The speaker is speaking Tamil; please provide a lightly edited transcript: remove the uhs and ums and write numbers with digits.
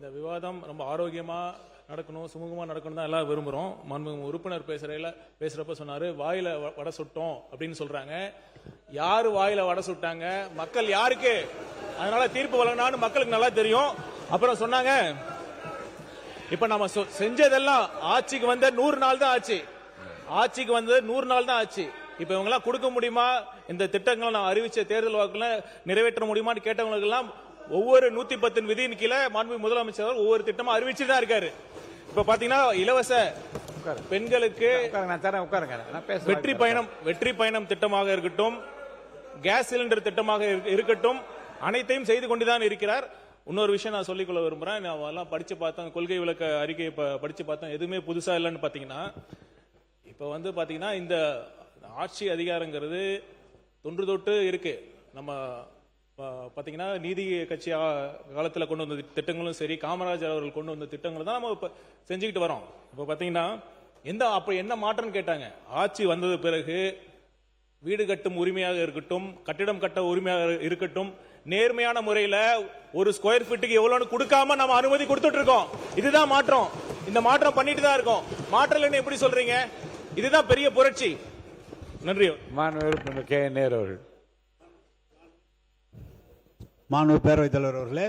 இந்த விவாதம் ரொம்ப ஆரோக்கியமா நடக்கணும், சுமூகமா நடக்கணும் தான் எல்லாம் விரும்புறோம். மாண்புமிகு உறுப்பினர் பேசுறப்ப சொன்னாரு வாயில வடை சுட்டோம் அப்படின்னு சொல்றாங்க. யாரு வாயில வடை சுட்டாங்க? மக்கள் யாருக்கு அதனால தீர்ப்பு வழங்கினான்னு மக்களுக்கு நல்லா தெரியும். அப்புறம் சொன்னாங்க இப்ப நம்ம செஞ்சதெல்லாம் ஆட்சிக்கு வந்த 100 நாள் தான் ஆச்சு. ஆட்சிக்கு வந்தது 100 நாள் தான் ஆச்சு. இப்ப இவங்க எல்லாம் கொடுக்க முடியுமா? இந்த திட்டங்களை நான் அறிவிச்ச தேர்தல் வாக்குல நிறைவேற்ற முடியுமான்னு கேட்டவங்களுக்கு எல்லாம் ஒவ்வொரு 110 விதியின் கீழே மாண்புமிகு முதலமைச்சர் ஒவ்வொரு திட்டமா அறிவிச்சு தான் இருக்காரு. இப்ப பாத்தீங்கன்னா இலவச பெண்களுக்கு வெற்றி பயணம் திட்டமாக இருக்கட்டும், கேஸ் சிலிண்டர் திட்டமாக இருக்கட்டும், அனைத்தையும் செய்து கொண்டுதான் இருக்கிறார். இன்னொரு விஷயம் நான் சொல்லிக்கொள்ள விரும்புறேன். நான் எல்லாம் படிச்சு பார்த்தேன், கொள்கை விளக்க அறிக்கையை படிச்சு பார்த்தேன். எதுவுமே புதுசா இல்லைன்னு பாத்தீங்கன்னா, இப்ப வந்து பாத்தீங்கன்னா இந்த ஆட்சி அதிகாரங்கிறது தொன்று தொட்டு இருக்கு. நம்ம பாத்தீங்கன்னா நீதி கட்சி காலத்துல கொண்டு வந்த திட்டங்களும் சரி, காமராஜர் அவர்கள் கொண்டு வந்த திட்டங்கள் தான் நம்ம செஞ்சுக்கிட்டு வரோம். இப்ப பாத்தீங்கன்னா அப்ப என்ன மாற்றம் கேட்டாங்க? ஆட்சி வந்தது பிறகு வீடு கட்டும் உரிமையாக இருக்கட்டும், கட்டிடம் கட்ட உரிமையாக இருக்கட்டும், நேர்மையான முறையில ஒரு ஸ்கொயர் ஃபீட்டுக்கு எவ்வளவுன்னு கொடுக்காம நம்ம அனுமதி கொடுத்துட்டு இருக்கோம். இதுதான் மாற்றம். இந்த மாற்றம் பண்ணிட்டு தான் இருக்கோம். மாற்றம் எப்படி சொல்றீங்க? இதுதான் பெரிய புரட்சி. நன்றி. மாண்பு பேரவைத் தலைவர் அவர்களே,